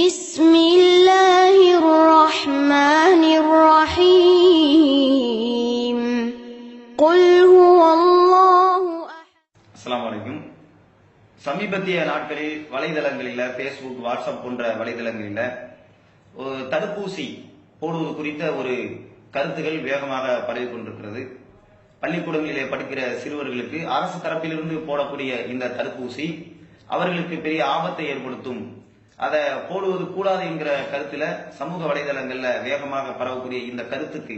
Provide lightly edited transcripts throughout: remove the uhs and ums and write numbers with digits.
بسم الله الرحمن الرحيم قل هو الله அஸ்ஸலாமு அலைக்கும். சமீபத்திய நாட்களில் வலைதளங்களில் பேஸ்புக், வாட்ஸ்அப் போன்ற வலைதளங்களில் தடுப்பூசி போடுவது குறித்த ஒரு கருத்துகள் வேகமாக பரவி கொண்டிருக்கிறது. பள்ளிக்கூடங்களிலே படிக்கிற சிறுவர்களுக்கு அரசு தரப்பிலிருந்து போடக்கூடிய இந்த தடுப்பூசி அவர்களுக்கு பெரிய ஆபத்தை ஏற்படுத்தும், அதை போடுவது கூடாது என்கிற கருத்துல சமூக வலைதளங்கள்ல வேகமாக பரவக்கூடிய இந்த கருத்துக்கு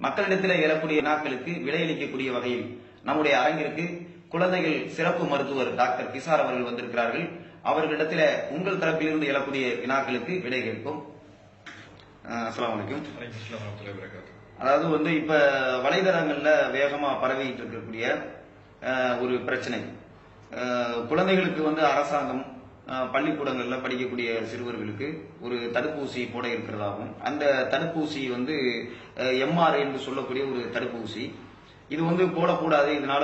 மக்களிடத்தில் எழக்கூடிய வினாக்களுக்கு விடையளிக்கக்கூடிய வகையில் நம்முடைய அரங்கிற்கு குழந்தைகள் சிறப்பு மருத்துவர் டாக்டர் கிசார் அவர்கள் வந்திருக்கிறார்கள். அவர்களிடத்தில் உங்கள் தரப்பிலிருந்து எழக்கூடிய வினாக்களுக்கு விடை கேட்போம். அஸ்ஸலாமு அலைக்கும். அதாவது இப்ப வலைதளங்கள்ல வேகமா பரவிட்டு இருக்கக்கூடிய ஒரு பிரச்சனை, குழந்தைகளுக்கு அரசாங்கம் பள்ளிக்கூடங்கள்ல படிக்கக்கூடிய சிறுவர்களுக்கு ஒரு தடுப்பூசி போட இருக்கிறதாகவும், அந்த தடுப்பூசி MR என்று சொல்லக்கூடிய ஒரு தடுப்பூசி, இது போடக்கூடாது, இதனால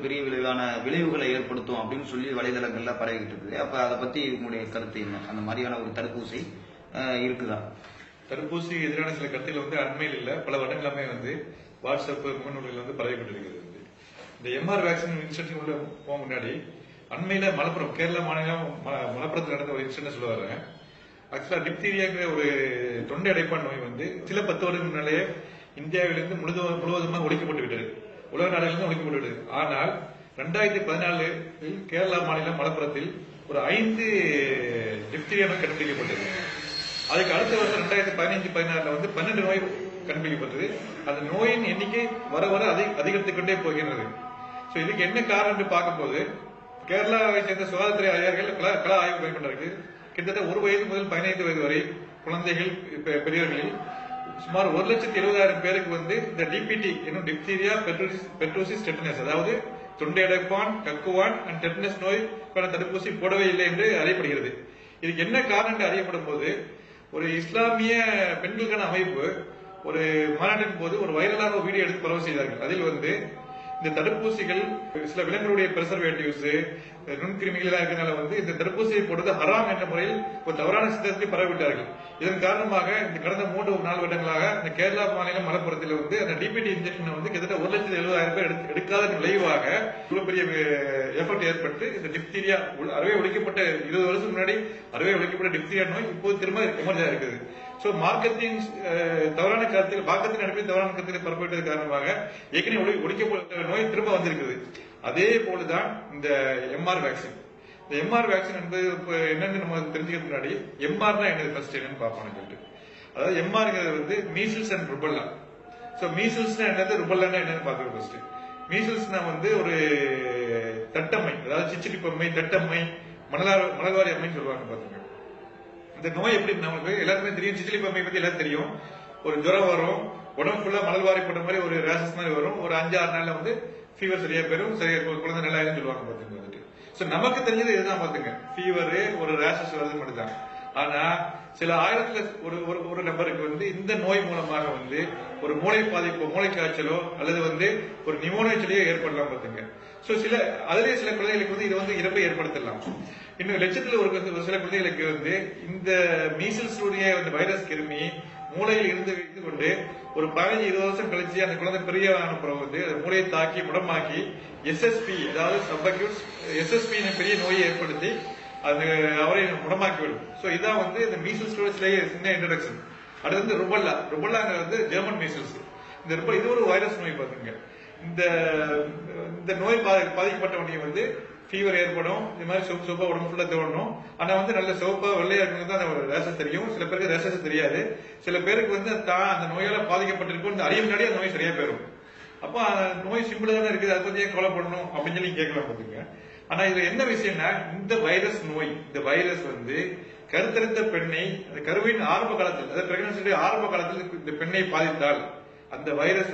பெரிய விளைவான விளைவுகளை ஏற்படுத்தும் அப்படின்னு சொல்லி வலைதளங்கள்ல பரவிட்டு இருக்குது. அப்ப அதை பத்தி உங்களுடைய கருத்து என்ன? அந்த மாதிரியான ஒரு தடுப்பூசி இருக்குதா? தடுப்பூசி எதிரான சில கருத்துக்கள் அண்மையில் இல்ல, பல வருடங்களாமே வாட்ஸ்அப் முகநூல்கள் பரவி கொண்டிருக்கிறது. இந்த MR வேக்சின் இன்ஸ்டிடியூட் உள்ள போக முன்னாடி அண்மையில மலப்புரம், கேரள மாநிலம் மலப்புரத்தில் நடந்த ஒரு இன்சிடென்ட் சொல்ல வர்றேன். ஆக்சுவலா டிப்தீரியாங்கிற ஒரு தொண்டை அடைப்பான் நோய் சில 10 வருடம் முன்னாலேயே இந்தியாவிலிருந்து முழுவதுமாக ஒழிக்கப்பட்டு விட்டது, உலக நாடுகளிலிருந்து ஒழிக்கப்பட்டு விட்டது. ஆனால் 2014 கேரளா மாநிலம் மலப்புரத்தில் ஒரு 5 டிப்தீரியா நோய் கண்டுபிடிக்கப்பட்டது. அதுக்கு அடுத்த வருஷம் 2015-16 12 நோய் கண்டுபிடிக்கப்பட்டது. அந்த நோயின் எண்ணிக்கை வர வர அதிகரித்துக் கொண்டே போகின்றது. இதுக்கு என்ன காரணம் என்று பார்க்கும் போது, கேரளாவை சேர்ந்த சுகாதாரத்துறை அதிகாரிகள் கள ஆய்வு மேற்கொண்டார்கள். கிட்டத்தட்ட 1 வயது முதல் 15 வயது வரை குழந்தைகள், பெரியவர்களில் சுமார் 1,70,000 பேருக்கு இந்த டிபிடி என்னும் டிப்தீரியா பெர்டூசிஸ் டெட்டனஸ், அதாவது தொண்டை அடைப்பான், கக்குவான் அண்ட் டெட்டனஸ் நோய்க்கான தடுப்பூசி போடவே இல்லை என்று அறியப்படுகிறது. இதுக்கு என்ன காரணம் என்று அறியப்படும் போது, ஒரு இஸ்லாமிய பெண்களுக்கான அமைப்பு ஒரு மாநாட்டின் போது ஒரு வைரலாக வீடியோ எடுத்து பரவ செய்தார்கள். அதில் இந்த தடுப்பூசிகள் சில விலங்குகளுடைய பிரிசர்வேட்டிவ்ஸ், நுண்கிருமிகள் எல்லாம் இருக்கிறதுனால இந்த தடுப்பூசியை போடுவது ஹராம் என்ற முறையில் ஒரு தவறான சித்தத்தை பரவிவிட்டார்கள். இதன் காரணமாக இந்த கடந்த 3-4 வருடங்களாக இந்த கேரளா மாநிலம் மலப்புரத்தில் அந்த டிபிடி இன்ஜெக்ஷன் கிட்டத்தட்ட 1,70,000 பேர் எடுக்காத விளைவாக இவ்வளவு பெரிய எஃபர்ட் ஏற்பட்டு இந்த டிப்தீரியா அறவே ஒழிக்கப்பட்ட 20 வருஷம் முன்னாடி அறவே ஒழிக்கப்பட்ட டிப்தீரியா நோய் இப்போது திரும்ப எமர்ஜா இருக்குது. மார்க்கத்தின் தவறான கருத்தில், மார்க்கத்தின் அடிப்படையில் தவறான கருத்தில் பரப்பிட்டது காரணமாக ஏற்கனவே ஒழிக்கப்பட்ட நோய் திரும்ப வந்திருக்குது. அதே போலதான் இந்த MR வேக்சின். இந்த MR வேக்சின் என்பது என்னன்னு நம்ம தெரிஞ்சுக்க முன்னாடி MRனா என்னது ஃபர்ஸ்ட் என்னன்னு பார்ப்போம் சொல்லிட்டு. அதாவது MRங்கிறது மீசில்ஸ் அண்ட் ருபெல்லா. மீசில்ஸ்னா என்னது, ருபெல்லானா என்னன்னு பார்க்கணும். ஃபர்ஸ்ட் மீசில்ஸ்னா ஒரு தட்டம்மை, அதாவது சிச்சிலிப்பம்மை, தட்டம்மை, மணல்வாரி அம்மைன்னு சொல்லுவாங்க. பாத்துங்க, இந்த நோய் எப்படி நமக்கு எல்லாருமே தெரியும். சிச்சிலிப்பம்மை பத்தி எல்லாரும் தெரியும். ஒரு ஜுரம் வரும், உடம்பு ஃபுல்லா மணல்வாரி போட்ட மாதிரி ஒரு ரேஷஸ் மாதிரி வரும். ஒரு 5-6 நாள்ல ஃபீவர் சரியா பெறும், சரியா குழந்தை நல்லா சொல்லுவாங்க. பாத்துங்க, நமக்கு தெரிஞ்சது இதுதான். பாத்துங்க, ஃபீவர், ஒரு ரேஷஸ் வருது மட்டும் தான். ஆனா சில ஆயிரத்துல ஒரு நபருக்கு இந்த நோய் மூலமாக ஒரு மூளை பாதிப்பு, மூளை காய்ச்சலோ அல்லது ஒரு நிமோனியா சொல்லியோ ஏற்படலாம். பாத்துங்க, அதுலயே சில குழந்தைகளுக்கு இது இறப்பை ஏற்படுத்தலாம். இன்னும் லட்சத்துல ஒரு சில குழந்தைகளுக்கு இந்த மீசில்ஸ் வைரஸ் கிருமி மூளையில் இருந்து கொண்டு ஒரு 15-20 வருஷம் கழிச்சு அந்த குழந்தை பெரியவரான பிறகு மூளையை தாக்கி முடமாக்கி SSP, அதாவது சப்அக்யூட் SSP பெரிய நோயை ஏற்படுத்தி அது அவரை முடமாக்கிவிடும். இதான் இந்த மீசில்ஸ் சின்ன இன்ட்ரோடக்ஷன். அடுத்து ருபெல்லாங்கிறது ஜெர்மன் மீசில்ஸ். இது ஒரு வைரஸ் நோய். பாத்துங்க, இந்த நோய் பாதிக்கப்பட்டவனையும் ஃபீவர் ஏற்படும், இது மாதிரி சிவப்பா உடம்பு ஃபுல்லா தோணும். ஆனா நல்ல சிவப்பா வெள்ளையா இருக்கிறது தான் ரேஷஸ் தெரியும். சில பேருக்கு ரேஷஸ் தெரியாது. சில பேருக்கு அந்த நோயால பாதிக்கப்பட்டிருக்கும் அறிய முன்னாடி அந்த நோய் சரியா போயிடும். அப்ப நோய் சிம்பிளா தானே இருக்குது, அதை பத்தி கொலை பண்ணணும் அப்படின்னு சொல்லி கேட்கலாம். பாத்துங்க, ஆனா இதுல என்ன விஷயம்னா, இந்த வைரஸ் நோய், இந்த வைரஸ் கருத்தரித்த பெண்ணை அந்த கருவின் ஆரம்ப காலத்தில், அதாவது பிரெக்னன்சியுடைய ஆரம்ப காலத்தில் இந்த பெண்ணை பாதித்தால் அந்த வைரஸ்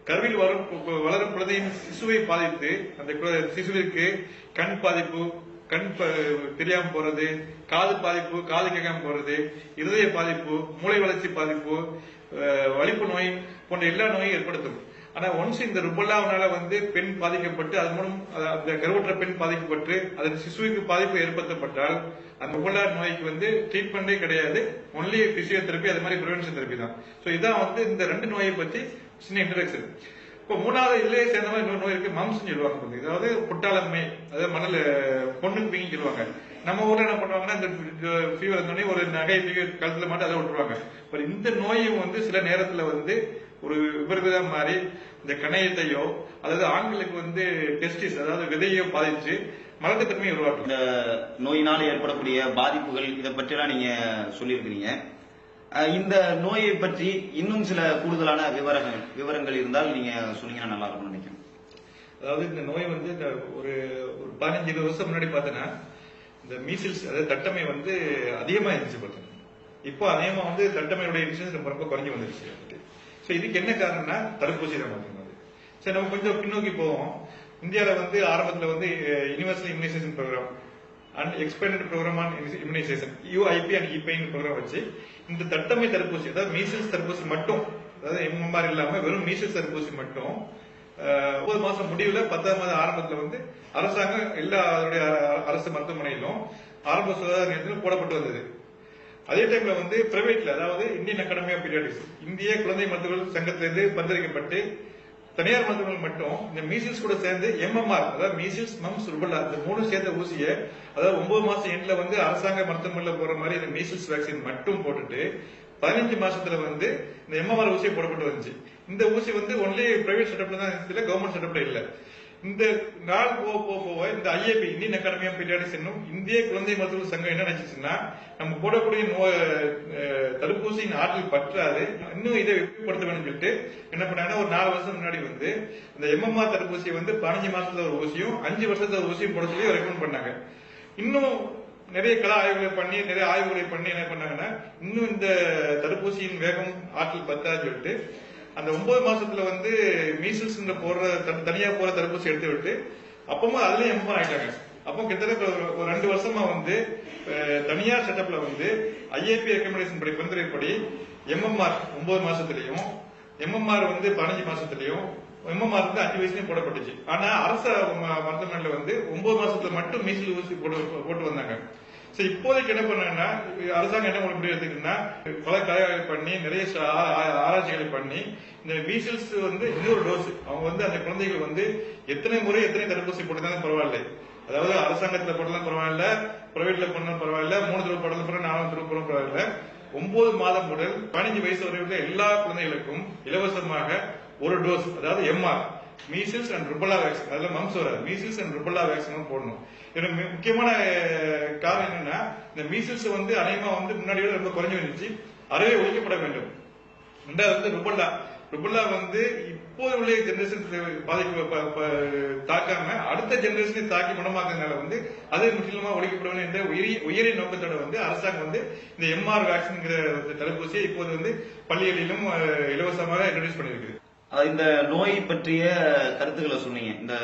கருவில் வளரும் குழந்தையின் சிசுவை பாதித்து அந்த சிசுவிற்கு கண் பாதிப்பு, கண் தெரியாம போறது, காது பாதிப்பு, காது கேட்காம போறது, இருதய பாதிப்பு, மூளை வளர்ச்சி பாதிப்பு, வலிப்பு நோய் போன்ற எல்லா நோயும் ஏற்படுத்தும். ஆனா ஒன்ஸ் இந்த ருபல்லாவனால வந்து பெண் பாதிக்கப்பட்டு அது மூலம் அந்த கருவுற்ற பெண் பாதிக்கப்பட்டு அதன் சிசுவுக்கு பாதிப்பு ஏற்படுத்தப்பட்டால் அந்த ருபல்லா நோய்க்கு வந்து ட்ரீட்மெண்டே கிடையாது, ஒன்லி பிசியோதெரபி, அது மாதிரி பிரிவென்ஷன் தெரபி தான். ஸோ இதான் வந்து இந்த 2 நோயை பத்தி சின்ன இன்ட்ரடக்ஷன். இப்போ 3வது இல்லையே சேர்ந்த மாதிரி இன்னொரு நோய் இருக்கு, மம்ஸ் சொல்லுவாங்க. அதாவது புட்டாளம்மை, அதாவது மணல் பொண்ணுக்கு பீங்கன்னு சொல்லுவாங்க. நம்ம ஊர்ல என்ன பண்ணுவாங்கன்னா இந்த ஃபீவர் இருந்தோடனே ஒரு நகை கழுத்துல மாட்டு அதை விட்டுருவாங்க. பட் இந்த நோயும் வந்து சில நேரத்துல வந்து ஒரு விபரீதம் மாதிரி இந்த கணையத்தையோ அதாவது ஆண்களுக்கு வந்து டெஸ்டிஸ் அதாவது விதையோ பாதிச்சு மலட்டுத்தன்மையை உருவாக்கும். இந்த நோயினால் ஏற்படக்கூடிய பாதிப்புகள் இதை பற்றிலாம் நீங்க சொல்லியிருக்கிறீங்க. இந்த நோயை பற்றி இன்னும் சில கூடுதலான விவரங்கள் இருந்தால் நீங்க சொன்னீங்கன்னா நல்லா இருக்கும்னு நினைக்கிறேன். அதாவது இந்த நோய் வந்து ஒரு 15-20 வருஷம் முன்னாடி பார்த்தோன்னா இந்த மீசில்ஸ் அதாவது தட்டமை வந்து அதிகமா இருந்துச்சு பார்த்தோம். இப்போ அதிகமா வந்து தட்டமையுடைய இன்சிடன்ஸ் ரொம்ப குறைஞ்சி வந்துருச்சு. ஸோ இதுக்கு என்ன காரணம்னா தடுப்பூசி தான் பார்த்தீங்கன்னா. சரி, நம்ம கொஞ்சம் பின்னோக்கி போவோம். இந்தியாவில் வந்து ஆரம்பத்தில் வந்து universal immunization programme and expanded programme on immunization UIP and இபைன் ப்ரோக்ராம் வச்சு இந்த தட்டமை தடுப்பூசி அதாவது மீசில்ஸ் தடுப்பூசி மட்டும், அதாவது எம்எம்ஆர் இல்லாம வெறும் மீசில்ஸ் தடுப்பூசி மட்டும் 9 மாசம் முடிவுல 10ஆம் மாதம் ஆரம்பத்தில் வந்து அரசாங்கம் எல்லா அரசு மருத்துவமனையிலும் ஆரம்ப சுகாதார நிலையத்திலும் போடப்பட்டு வந்தது. அதே டைம்ல வந்து பிரைவேட்ல அதாவது இந்தியன் அகாடமி ஆஃப் பீடியாட்ரிக்ஸ் இந்திய குழந்தை மருத்துவர்கள் சங்கத்திலிருந்து பரிந்துரைக்கப்பட்டு தனியார் மருத்துவர்கள் மட்டும் இந்த மீசில்ஸ் கூட சேர்ந்து எம்எம்ஆர் அதாவது மீசில்ஸ் மம்ஸ் ருபல்லா இந்த 3 சேர்ந்த ஊசியை அதாவது 9 மாசம் எண்ட்ல வந்து அரசாங்க மருத்துவமனையில் போற மாதிரி இந்த மீசில்ஸ் வேக்சின் மட்டும் போட்டுட்டு 15 மாசத்துல வந்து இந்த எம்எம்ஆர் ஊசியை போடப்பட்டு வந்துச்சு. இந்த ஊசி வந்து ஒன்லி பிரைவேட் செட்டப்ல தான் இருந்துச்சு, கவர்மெண்ட் செட்டப்ல இல்ல. இந்த நாள் போக இந்த IAP Indian academy of paediatrics என்னும் இந்திய குழந்தை மருத்துவ சங்கம் என்ன நினைச்சுச்சுன்னா நம்ம போடக்கூடிய தடுப்பூசியின் ஆற்றல் பற்றாது, இன்னும் இதை வெற்றிப்படுத்த வேண்டும் சொல்லிட்டு என்ன பண்ணாங்கன்னா ஒரு 4 வருஷம் முன்னாடி வந்து இந்த எம்எம்ஆர் தடுப்பூசியை வந்து 15 மாசத்துல ஒரு ஊசியும் 5 வருஷத்துல ஒரு ஊசியும் போட சொல்லி ரெக்கமெண்ட் பண்ணாங்க. இன்னும் நிறைய கள ஆய்வுகளை பண்ணி நிறைய ஆய்வுகளை பண்ணி என்ன பண்ணாங்கன்னா இன்னும் இந்த தடுப்பூசியின் வேகம் ஆற்றல் பத்தாது சொல்லிட்டு அந்த 9 மாசத்துல வந்து மீசில்ஸ் போடுற தனியா போற தடுப்பூசி எடுத்து விட்டு அப்பவும் அதுலயும் எம்எம்ஆர் ஆயிட்டாங்க. அப்போ கிட்டத்தட்ட ஒரு 2 வருஷமா வந்து தனியார் செட்டப்ல வந்து ஐஏபி ரெக்கமெண்டேஷன் படி பரிந்துரைப்படி எம்எம்ஆர் 9 மாசத்துலயும் எம்எம்ஆர் வந்து 15 மாசத்துலயும் எம்எம்ஆர் வந்து 5 வயசுலயும் போடப்பட்டுச்சு. ஆனா அரசு மருத்துவமனையில வந்து 9 மாசத்துல மட்டும் மீசில் ஊசி போட்டு வந்தாங்க. சோ இப்போதைக்கு என்ன பண்ணாங்கன்னா அரசாங்கம் என்ன முடிவு எடுத்துக்கிட்டா பல கலைகள் பண்ணி நிறைய ஆராய்ச்சிகளை பண்ணி இந்த மீசில்ஸ் வந்து இன்னொரு டோஸ் அவங்க வந்து அந்த குழந்தைகள் வந்து எத்தனை முறை எத்தனை தடுப்பூசி போட்டுதான் பரவாயில்ல, அதாவது அரசாங்கத்துல போட்டலாம் பரவாயில்ல, பிரைவேட்ல போனாலும் பரவாயில்ல, 3 தடவை போடலாம் பரவாயில்ல, 4 தடவை போடலாம் பரவாயில்ல, 9 மாதம் முதல் 15 வயசு வரை உள்ள எல்லா குழந்தைகளுக்கும் இலவசமாக ஒரு டோஸ் அதாவது MR measles and rubella vaccine, அதுல மம்ஸ் வராது, மீசில்ஸ் அண்ட் ருபல்லா வேக்சின் போடணும். எனக்கு முக்கியமான காரணம் என்னன்னா இந்த மீசில்ஸ் வந்து அநேகமா வந்து முன்னாடி விட ரொம்ப குறைஞ்சு வந்துச்சு, அறவே ஒழிக்கப்பட வேண்டும். 2வது வந்து ருபல்லா வந்து இப்போது உள்ள ஜெனரேஷன் தாக்காம அடுத்த ஜெனரேஷனை தாக்கி குணமாக்குறதுனால வந்து அதை முற்றிலுமா ஒழிக்கப்பட வேண்டும் என்ற உயரிய நோக்கத்தோட வந்து அரசாங்கம் வந்து இந்த எம்ஆர் வேக்சின்ங்கிற தடுப்பூசியை இப்போது வந்து பள்ளிகளிலும் இலவசமாக இன்ட்ரோடியூஸ் பண்ணிருக்கு. இந்த நோய் பற்றிய கருத்துக்களை சொன்னீங்க. இந்த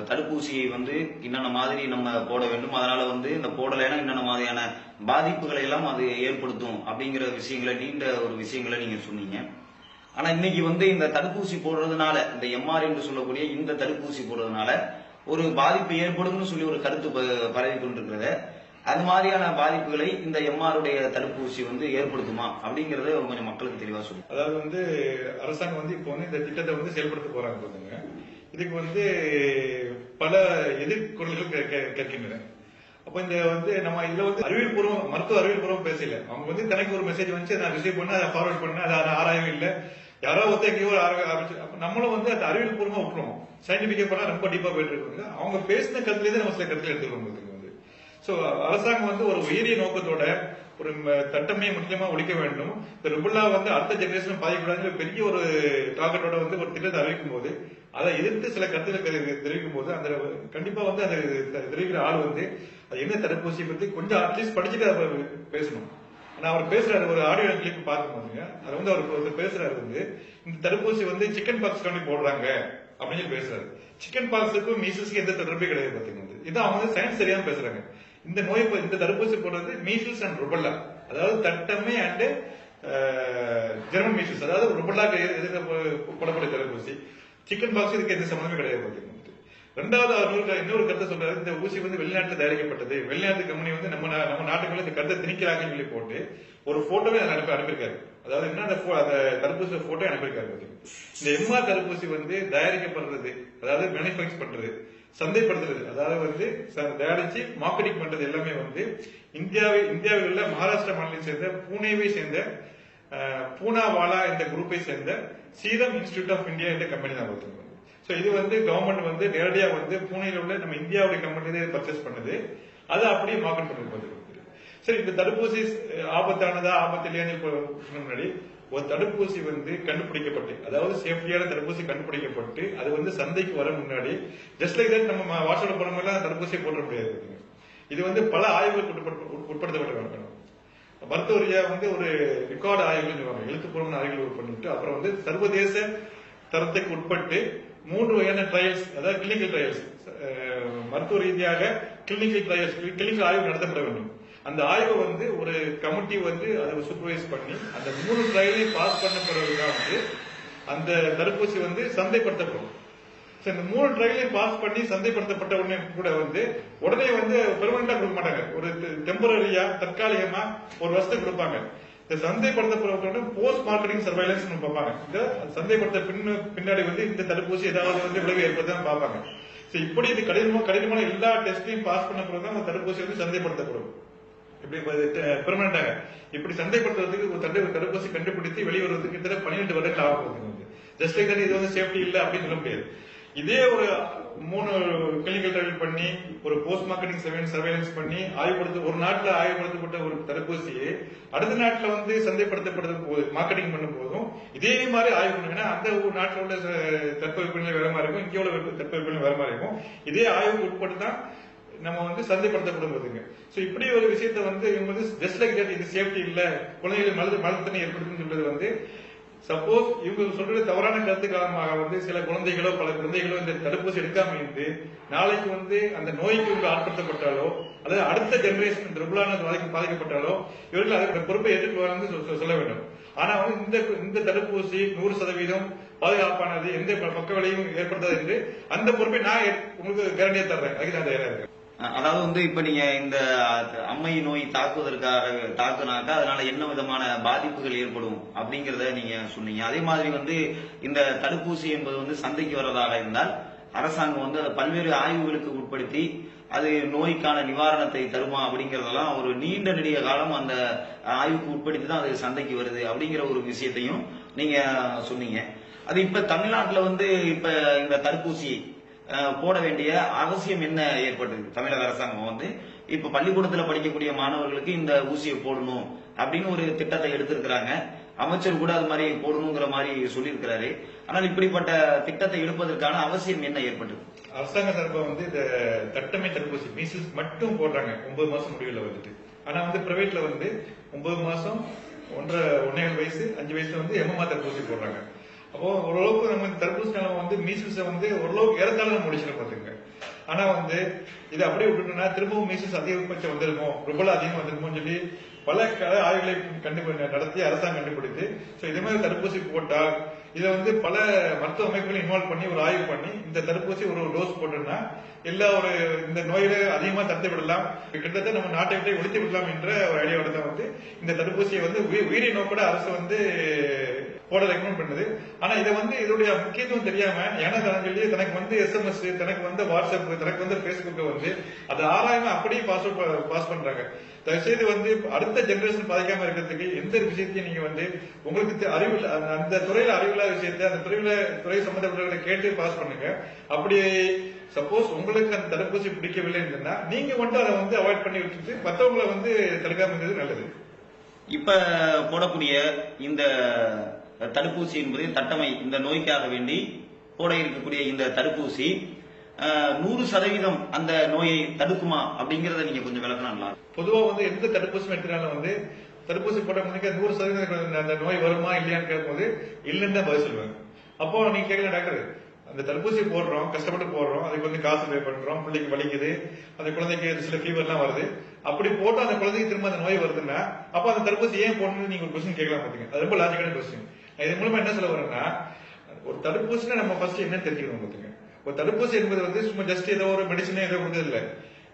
தடுப்பூசியை வந்து என்னென்ன மாதிரி நம்ம போட வேண்டும், அதனால வந்து இந்த போடலைன்னா என்னென்ன மாதிரியான பாதிப்புகளை எல்லாம் அது ஏற்படுத்தும் அப்படிங்கிற விஷயங்களை நீண்ட ஒரு விஷயங்களை நீங்க சொன்னீங்க. ஆனா இன்னைக்கு வந்து இந்த தடுப்பூசி போடுறதுனால இந்த எம்ஆர் என்று சொல்லக்கூடிய இந்த தடுப்பூசி போடுறதுனால ஒரு பாதிப்பு ஏற்படும் சொல்லி ஒரு கருத்து பரவி கொண்டிருக்கிறது. அது மாதிரியான பாதிப்புகளை இந்த எம்ஆருடைய தடுப்பூசி வந்து ஏற்படுத்துமா அப்படிங்கறத கொஞ்சம் மக்களுக்கு தெளிவா சொல்லுங்க. அதாவது வந்து அரசாங்கம் வந்து இப்போ வந்து இந்த திட்டத்தை வந்து செயல்படுத்த போறாங்க. இதுக்கு வந்து பல எதிர்குரல்கள் கேட்கின்றன. அப்ப இந்த வந்து நம்ம இதுல வந்து மருத்துவ அறிவியல் பூர்வம் பேசல. அவங்க வந்து தனக்கு ஒரு மெசேஜ் வந்து நான் ரிசீவ் பண்ண அதை ஃபார்வர்ட் பண்ண அதை ஆராயவே இல்லை, யாரோ ஒருத்தர் எங்கேயோ ஆரம்பிச்சு நம்மளும் வந்து அந்த அறிவியல் பூர்வமா விட்டுருவோம். சயின்டிபிக்கா பண்ணா ரொம்ப டீப்பா போயிட்டு இருக்காங்க. அவங்க பேசின கருத்துலேயே நம்ம சில கருத்துல எடுத்துக்கிறோம். சோ அரசாங்கம் வந்து ஒரு உயரிய நோக்கத்தோட ஒரு தட்டமையை முக்கியமா ஒழிக்க வேண்டும், இந்த ருபல்லா வந்து அடுத்த ஜெனரேஷன் பாதிக்கூடாது பெரிய ஒரு டார்கெட்டோட வந்து ஒரு திட்டத்தை அறிவிக்கும் போது அதை எதிர்த்து சில கருத்துக்களை தெரிவிக்கும் போது அந்த கண்டிப்பா வந்து அந்த தெரிவிக்கிற ஆள் வந்து அது என்ன தடுப்பூசி பத்தி கொஞ்சம் அட்லீஸ்ட் படிச்சுட்டு அதை பேசணும். ஆனா அவர் பேசுறாரு, ஒரு ஆடியோ கிளிப் பார்க்க போதுங்க, அது வந்து அவர் பேசுறாரு வந்து இந்த தடுப்பூசி வந்து சிக்கன் பாக்ஸ் காண்டி போடுறாங்க அப்படின்னு சொல்லி பேசுறாரு. சிக்கன் பாக்ஸுக்கும் மீசில்ஸ்க்கு எந்த தொடர்பே கிடையாது பாத்தீங்கன்னா. இதான் அவங்க வந்து சயின்ஸ் தெரியாம பேசுறாங்க. இந்த நோய் இந்த தடுப்பூசி போடுறது மீசில்ஸ் அண்ட் ருபல்லா, அதாவது தட்டமை அண்ட் ஜெர்மன் மீசல்ஸ், அதாவது ருபெல்லாக்கு எதிர்க்க போடக்கூடிய தடுப்பூசி. சிக்கன் பாக்ஸ் இதுக்கு எந்த சம்பந்தமே கிடையாது. ரெண்டாவது இன்னொரு கருத்தை சொல்றாரு, இந்த ஊசி வந்து வெளிநாட்டுல தயாரிக்கப்பட்டது, வெளிநாட்டு கம்பெனி வந்து நம்ம நாட்டுக்குள்ள இந்த கருத்தை திணிக்கிறாங்கன்னு சொல்லி போட்டு ஒரு போட்டோவே அனுப்பியிருக்காரு. அதாவது என்ன, அந்த தடுப்பூசி போட்டோ அனுப்பியிருக்காரு. இந்த எம்ஆர் தடுப்பூசி வந்து தயாரிக்கப்படுறது, அதாவது மேனுபேக்சர் பண்றது, சந்தைப்படுத்துறது, அதாவது வந்து தயாரிச்சு மார்க்கெட்டிங் பண்றது எல்லாமே வந்து இந்தியாவில் உள்ள மகாராஷ்டிரா மாநிலத்தை சேர்ந்த பூனேவை சேர்ந்த பூனாவாலா என்ற குரூப்பை சேர்ந்த சீரம் இன்ஸ்டிடியூட் ஆஃப் இந்தியா என்ற கம்பெனி தான் வருது. சோ இது வந்து கவர்மெண்ட் வந்து நேரடியா வந்து பூனேல உள்ள நம்ம இந்தியாவுடைய கம்பெனி பர்ச்சேஸ் பண்ணுது, அதை அப்படியே மார்க்கெட் பண்ணி. சரி, இந்த தடுப்பூசி ஆபத்தானதா ஆபத்து இல்லையான்னு முன்னாடி ஒரு தடுப்பூசி வந்து கண்டுபிடிக்கப்பட்டு, அதாவது சேஃப்டியான தடுப்பூசி கண்டுபிடிக்கப்பட்டு அது வந்து சந்தைக்கு வர முன்னாடி ஜஸ்ட் லைக் தட் நம்ம வாட்ஸ்அப்ல போன மாதிரி தடுப்பூசியை போட முடியாது. இது வந்து பல ஆய்வுகளுக்கு உட்படுத்தப்பட்ட வேணும். மருத்துவ ரீதியா வந்து ஒரு ரெக்கார்டு ஆய்வுகள் சொல்லுவாங்க, எழுத்துப்பூர்வமான ஆய்வுகள் பண்ணிட்டு அப்புறம் வந்து சர்வதேச தரத்துக்கு உட்பட்டு 3 வகையான ட்ரையல்ஸ், அதாவது கிளினிக்கல் ட்ரையல்ஸ், மருத்துவ ரீதியாக கிளினிக்கல் ஆய்வு நடத்தப்பட வேண்டும். அந்த ஆய்வை வந்து ஒரு கமிட்டி வந்து அதை சூப்பர்வைஸ் பண்ணி அந்த 3 ட்ரையலையும் பாஸ் பண்ண பிறகுதான் வந்து அந்த தடுப்பூசி வந்து சந்தைப்படுத்தப்படும். இந்த 3 ட்ரையலையும் பாஸ் பண்ணி சந்தைப்படுத்தப்பட்ட உடனே கூட வந்து உடனே வந்து பெர்மனண்டா கொடுக்க மாட்டாங்க, ஒரு டெம்பரரியா தற்காலிகமா ஒரு வருஷத்துக்கு கொடுப்பாங்க. இந்த சந்தைப்படுத்தப்பட்ட போஸ்ட் மார்க்கெட்டிங் சர்வைலன்ஸ் பார்ப்பாங்க. இந்த சந்தைப்படுத்த பின்னாடி வந்து இந்த தடுப்பூசி ஏதாவது வந்து விளைவு ஏற்படுத்தான் பார்ப்பாங்க. இப்படி இது கடினமான எல்லா டெஸ்டையும் பாஸ் பண்ண பிறகு அந்த தடுப்பூசி வந்து சந்தைப்படுத்தப்படும். இப்படி பெர்மனண்டாக இப்படி சந்தைப்படுத்துறதுக்கு ஒரு தடுப்பூசி கண்டுபிடித்து வெளிவருவதற்கு கிட்டத்தட்ட 12 வருடங்கள் ஆகும். ஜஸ்ட் லைக் இது வந்து சேஃப்டி இல்லை அப்படின்னு சொல்ல முடியாது. இதே ஒரு 3 கிளினிக்கல் ட்ரையல் பண்ணி ஒரு போஸ்ட் மார்க்கெட்டிங் சர்வேலன்ஸ் பண்ணி ஒரு நாட்டுல ஆய்வுபடுத்தப்பட்ட ஒரு தடுப்பூசியை அடுத்த நாட்டுல வந்து சந்தைப்படுத்தப்படுறது போது மார்க்கெட்டிங் பண்ணும் போதும் இதே மாதிரி ஆய்வு பண்ணுங்கன்னா அந்த ஒரு நாட்டில் உள்ள தட்பவெப்பநிலை வேற மாதிரி இருக்கும், இங்கே உள்ள தட்பவெப்பநிலை வேற மாதிரி இருக்கும். இதே ஆய்வுக்கு உட்பட்டு தான் நம்ம வந்து சந்தைப்படுத்தப்படும் போதுங்க. சோ இப்படி ஒரு விஷயத்த வந்து இவங்க வந்து ஜஸ்ட் லைக் தட் இது சேஃப்டி இல்ல, குழந்தைகள் மலத்தனை ஏற்படுத்துன்னு சொல்றது வந்து சப்போஸ் இவங்க சொல்றது தவறான கருத்து காரணமாக வந்து சில குழந்தைகளோ பல குழந்தைகளோ இந்த தடுப்பூசி எடுக்காம இருந்து நாளைக்கு வந்து அந்த நோய்க்கு இவங்க ஆட்படுத்தப்பட்டாலோ அல்லது அடுத்த ஜெனரேஷன் ருபலான பாதிக்கப்பட்டாலோ இவர்கள் அதற்கு பொறுப்பை ஏற்றுக்கொள்வாங்க சொல்ல வேண்டும். ஆனா வந்து இந்த தடுப்பூசி 100% பாதுகாப்பானது, எந்த பக்க விளைவும் ஏற்படுத்தாது என்று அந்த பொறுப்பை நான் உங்களுக்கு கேரண்டியா தர்றேன். அதுக்கு நான் தயாரா இருக்கேன். அதாவது வந்து இப்ப நீங்க இந்த அம்மை நோய் தாக்குனாக்கா அதனால என்ன விதமான பாதிப்புகள் ஏற்படும் அப்படிங்கறத நீங்க சொன்னீங்க. அதே மாதிரி வந்து இந்த தடுப்பூசி என்பது வந்து சந்தைக்கு வர்றதாக இருந்தால் அரசாங்கம் வந்து பல்வேறு ஆய்வுகளுக்கு உட்படுத்தி அது நோய்க்கான நிவாரணத்தை தருமா அப்படிங்கறதெல்லாம் ஒரு நீண்ட நெடிய காலம் அந்த ஆய்வுக்கு உட்படுத்தி தான் அது சந்தைக்கு வருது அப்படிங்கிற ஒரு விஷயத்தையும் நீங்க சொன்னீங்க. அது இப்ப தமிழ்நாட்டுல வந்து இப்ப இந்த தடுப்பூசி போட வேண்டிய அவசியம் என்ன ஏற்பட்டது? தமிழக அரசாங்கம் வந்து இப்ப பள்ளிக்கூடத்துல படிக்கக்கூடிய மாணவர்களுக்கு இந்த ஊசியை போடணும் அப்படின்னு ஒரு திட்டத்தை எடுத்திருக்கிறாங்க. அமைச்சர் கூட அது மாதிரி போடணுங்கிற மாதிரி சொல்லியிருக்கிறாரு. ஆனால் இப்படிப்பட்ட திட்டத்தை எடுப்பதற்கான அவசியம் என்ன ஏற்பட்டது? அரசாங்க சார்பாக வந்து இந்த தட்டமை தடுப்பூசி மீசல்ஸ் மட்டும் போடுறாங்க 9 மாசம் முடிவுல வந்துட்டு. ஆனா வந்து பிரைவேட்ல வந்து 9 மாசம் 1.5 வயசு 5 வயசுல வந்து எம்எம்ஆர் தடுப்பூசி போடுறாங்க. அப்போ ஓரளவுக்கு நம்ம தடுப்பூசி நிலைமை வந்து மீசல்ஸை வந்து ஓரளவுக்கு ஏறத்தாழ முடிச்சிட பாத்துங்க. ஆனா வந்து இது அப்படியே விட்டுட்டோம்னா திரும்பவும் மீசல்ஸ் அதிகபட்சம் வந்துருமோ, ருபலா அதிகம் வந்துருமோன்னு சொல்லி பல ஆய்வுகளை நடத்தி அரசாங்கம் கண்டுபிடித்து இதே மாதிரி தடுப்பூசி போட்டா இதை வந்து பல மருத்துவ அமைப்புகளும் இன்வால்வ் பண்ணி ஒரு ஆய்வு பண்ணி இந்த தடுப்பூசி ஒரு டோஸ் போட்டோம்னா எல்லா ஒரு இந்த நோயில அதிகமா தடுத்து விடலாம், கிட்டத்தட்ட நம்ம நாட்டை விட்டு ஒழித்து விடலாம் என்ற ஒரு ஐடியாவோட தான் வந்து இந்த தடுப்பூசியை வந்து உயிரை நோக்கோட அரசு வந்து போட ரெக்கமெண்ட் பண்ணுது. ஆனா இதை வந்து இதோடைய முக்கியத்துவம் தெரியாம ஏன்னா சொல்லி தனக்கு வந்து SMS, தனக்கு வந்து வாட்ஸ்அப், தனக்கு வந்து பேஸ்புக் வந்து அதை ஆராயாம அப்படியே பாஸ் பண்றாங்க. தயவுசெய்து வந்து அடுத்த ஜெனரேஷன் பாதிக்காம இருக்கிறதுக்கு எந்த விஷயத்தையும் நீங்க வந்து உங்களுக்கு அறிவு அந்த துறையில அறிவில்லாத விஷயத்த அந்த துறை சம்பந்தப்பட்டவர்களை கேட்டு பாஸ் பண்ணுங்க. அப்படி சப்போஸ் உங்களுக்கு அந்த தடுப்பூசி பிடிக்கவில்லைன்னு சொன்னா நீங்க மட்டும் அதை வந்து அவாய்ட் பண்ணி விட்டுட்டு மற்றவங்களை வந்து தடுக்காம இருக்கிறது நல்லது. இப்ப போடக்கூடிய இந்த தடுப்பூசி என்பது தட்டமை இந்த நோய்க்காக வேண்டி போட இருக்கக்கூடிய இந்த தடுப்பூசி 100% அந்த நோயை தடுக்குமா அப்படிங்கறத நீங்க கொஞ்சம் விளக்கணும்ல. பொதுவா வந்து எந்த தடுப்பூசி எடுத்தாலும் வந்து தடுப்பூசி போட்ட 100% அந்த நோய் வருமா இல்லையான்னு கேட்கும்போது இல்லைன்னு தான் பதில் சொல்லுவாங்க. அப்போ நீங்க கேட்கல டாக்டர் அந்த தடுப்பூசி போடுறோம், கஷ்டப்பட்டு போடுறோம், அதுக்கு வந்து காசு பே பண்றோம், பிள்ளைக்கு வலிக்குது, அந்த குழந்தைக்கு சில ஃபீவர்லாம் வருது. அப்படி போட்டு அந்த குழந்தைக்கு திரும்ப அந்த நோய் வருதுன்னா அப்ப அந்த தடுப்பூசி ஏன் போடணும்னு நீங்க ஒரு கொஸ்டின் கேட்கலாம் பாத்தீங்க. அது ரொம்ப லாஜிக்கான கொஸ்டின். இது மூலமா என்ன சொல்ல வரேன்னா, ஒரு தடுப்பூசினா நம்ம ஃபர்ஸ்ட் என்னன்னு தெரிஞ்சுக்கணும் பாத்துங்க. ஒரு தடுப்பூசி என்பது வந்து சும்மா ஜஸ்ட் ஏதோ ஒரு மெடிசனே ஏதோ கொடுத்தது இல்லை.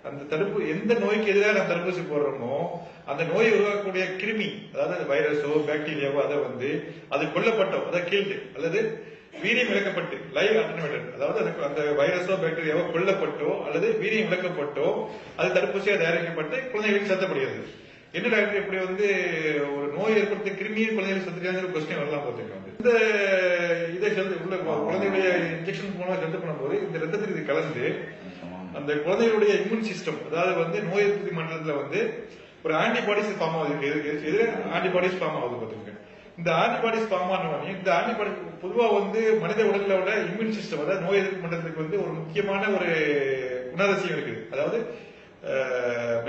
அந்த எந்த நோய்க்கு எதிராக நம்ம தடுப்பூசி போடுறோமோ அந்த நோய் உருவாக்கக்கூடிய கிருமி, அதாவது வைரஸோ பாக்டீரியாவோ, அதை வந்து அது கொல்லப்பட்டோ, அதை கீழ்டு அல்லது வீரியம் இழக்கப்பட்டு லைவ் அட்டென்யூட்டட், அதாவது அதுக்கு அந்த வைரஸோ பாக்டீரியாவோ கொல்லப்பட்டோ அல்லது வீரியம் இழக்கப்பட்டோ அது தடுப்பூசியாக தயாரிக்கப்பட்டு குழந்தைகளுக்கு செலுத்தப்படுகிறது. என்ன டாக்டர் இப்படி வந்து ஒரு நோய் ஏற்படுத்த கிருமியை குழந்தைகளுக்கு செலுத்துறாங்க கொஸ்டின் வரலாம் பார்த்துக்கோங்க. இந்த இதை உள்ள குழந்தைகளுடைய இன்ஜெக்ஷன் மூலமா செலுத்த பண்ணும்போது இந்த ரத்தத்தில் இது கலந்து அந்த குழந்தைகளுடைய இம்யூன் சிஸ்டம், அதாவது வந்து நோய் எதிர்ப்பு மண்டலத்துல வந்து ஒரு ஆன்டிபாடிஸ் ஃபார்ம் ஆகுது, எதிர ஆன்டிபாடிஸ் ஃபார்ம் ஆகுது பாத்துங்க. இந்த ஆன்டிபாடிஸ் ஃபார்ம் ஆனவனே இந்த ஆன்டிபாடி பொதுவா வந்து மனித உடல்ல உள்ள இம்யூன் சிஸ்டம், அதாவது நோய் எதிர்ப்பு மண்டலத்துக்கு வந்து ஒரு முக்கியமான ஒரு குணாதிசயம் இருக்குது, அதாவது